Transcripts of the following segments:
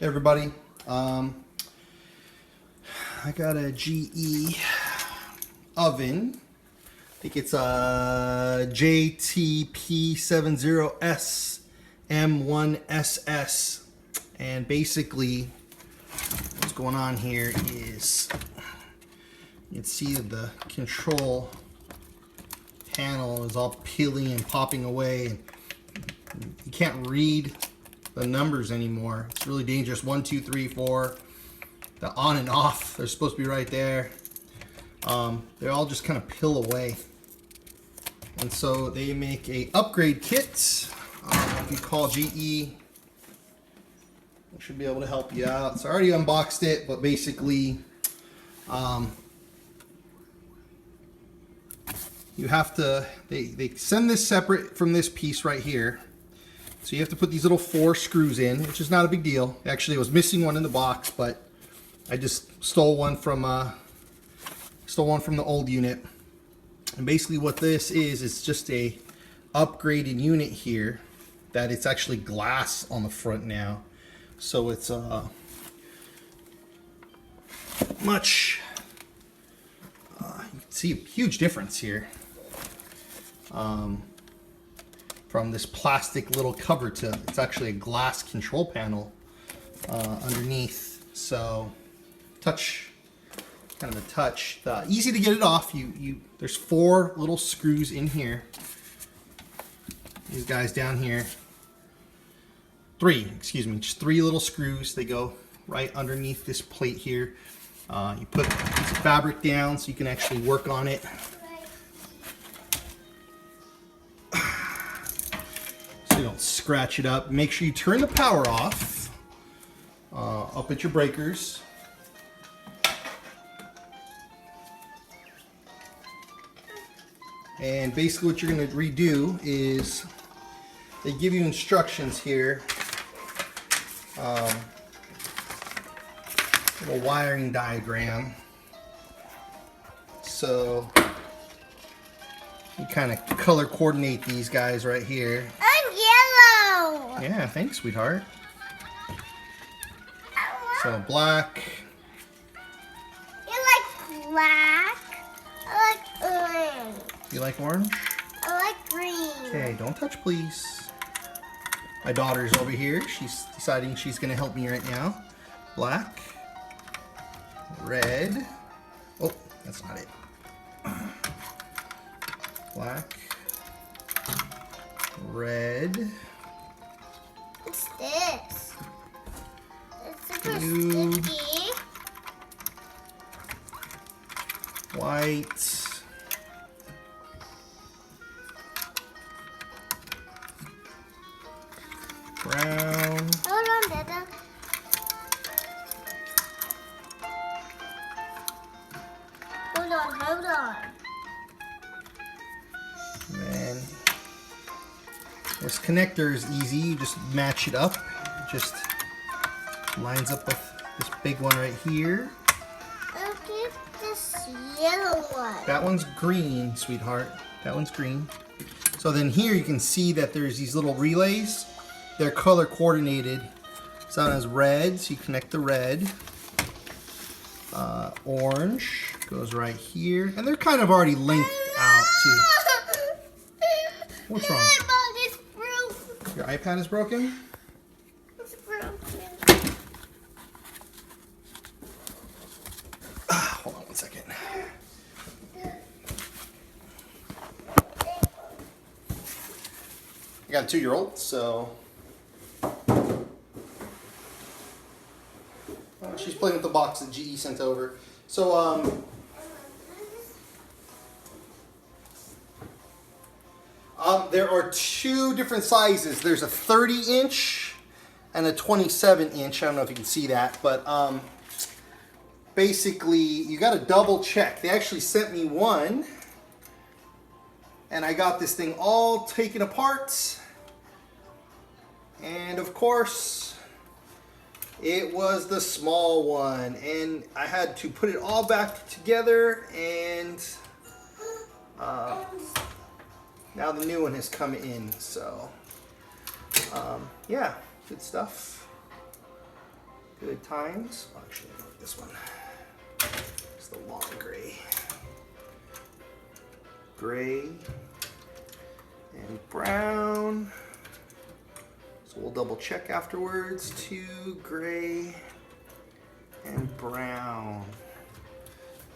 Hey everybody, I got a GE oven. I think it's a jtp70sm1ss, and basically what's going on here is you can see that the control panel is all peeling and popping away, and you can't read the numbers anymore. It's really dangerous. 1, 2, 3, 4. The on and off, they're supposed to be right there. They all just kind of peel away. And so they make a upgrade kit. If you call GE, they should be able to help you out. So I already unboxed it, but basically you have to, they send this separate from this piece right here. So you have to put these little 4 screws in, which is not a big deal. Actually, I was missing one in the box, but I just stole one from the old unit. And basically what this is, it's just a upgraded unit here that it's actually glass on the front now. So it's much, you can see a huge difference here. From this plastic little cover to, it's actually a glass control panel underneath. So touch, kind of a touch. Easy to get it off. There's 4 little screws in here. These guys down here. 3, excuse me, just 3 little screws. They go right underneath this plate here. You put a piece of fabric down so you can actually work on it. Don't scratch it up. Make sure you turn the power off. Up at your breakers. And basically what you're going to redo is they give you instructions here. Little wiring diagram. So you kind of color coordinate these guys right here. Yeah, thanks, sweetheart. So black. You like black? I like orange. You like orange? I like green. Okay, don't touch, please. My daughter's over here. She's deciding she's gonna help me right now. Black. Red. Oh, that's not it. Black. Red. What's this? It's super Blue. sticky. White. Brown. Hold on, Dada. Hold on, hold on. Man. This connector is easy. You just match it up. It just lines up with this big one right here. Look at this yellow one. That one's green, sweetheart. That one's green. So then here you can see that there's these little relays. They're color coordinated. So that has red, so you connect the red. Orange goes right here. And they're kind of already linked out too. What's wrong? Your iPad is broken? It's broken. Hold on one second. I got a 2-year-old, so she's playing with the box that GE sent over. So there are 2 different sizes. There's a 30-inch and a 27-inch. I don't know if you can see that, but basically you got to double check. They actually sent me one, and I got this thing all taken apart, and of course it was the small one, and I had to put it all back together, and now the new one has come in. So yeah, good stuff. Good times. Oh, actually, I like this one. It's the long gray. Gray and brown. So we'll double check afterwards. 2 gray and brown.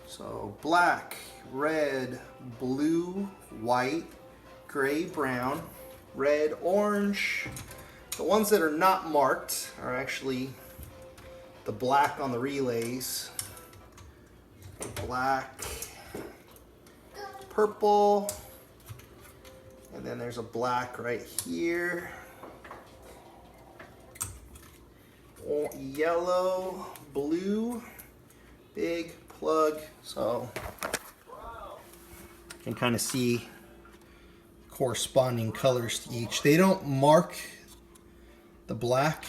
So black, red, blue, white, gray, brown, red, orange. The ones that are not marked are actually the black on the relays. Black, purple, and then there's a black right here. Yellow, blue, big plug. So you can kind of see corresponding colors to each. They don't mark the black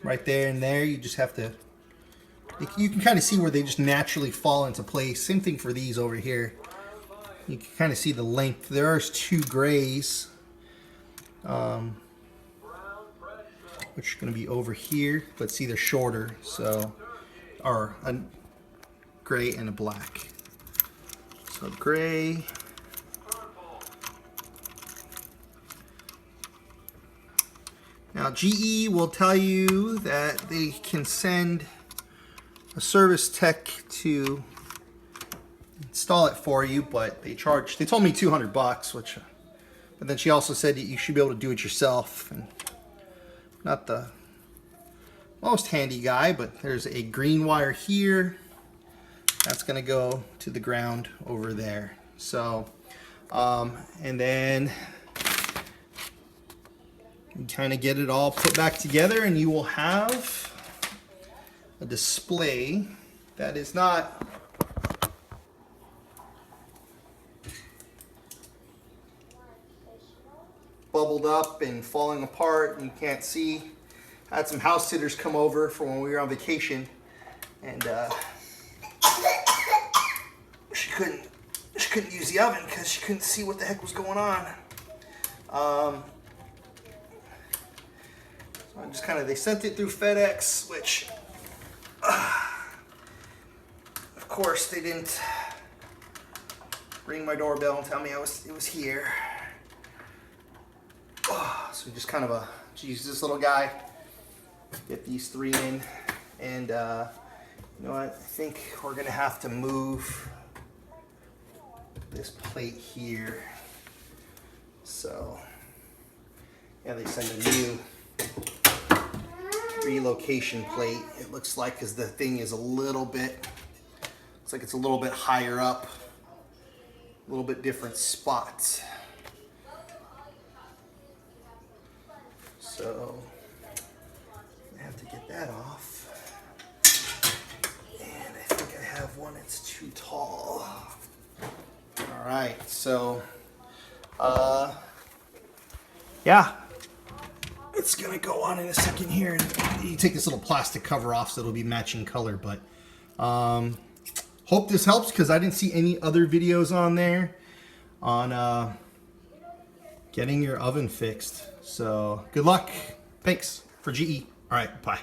right there and there. You just have to, you can kind of see where they just naturally fall into place. Same thing for these over here. You can kind of see the length. There's 2 grays, which are going to be over here, but see they're shorter, so, or a gray and a black. So gray. Now GE will tell you that they can send a service tech to install it for you, but they told me $200, which, but then she also said that you should be able to do it yourself. And not the most handy guy, but there's a green wire here. That's gonna go to the ground over there. So, and then you kind of get it all put back together and you will have a display that is not bubbled up and falling apart and you can't see. I had some house sitters come over for when we were on vacation, and she couldn't use the oven because she couldn't see what the heck was going on. So I just kind of, they sent it through FedEx, which of course they didn't ring my doorbell and tell me it was here. So just kind of geez, this little guy, get these 3 in, and you know what, I think we're gonna have to move this plate here. So yeah, they send a new relocation plate, it looks like, because the thing is a little bit, looks like it's a little bit higher up, a little bit different spots. So I have to get that off. And I think I have one that's too tall. All right, so yeah, it's gonna go on in a second here. You take this little plastic cover off so it'll be matching color, but hope this helps, because I didn't see any other videos on there on getting your oven fixed. So good luck. Thanks for GE. All right, bye.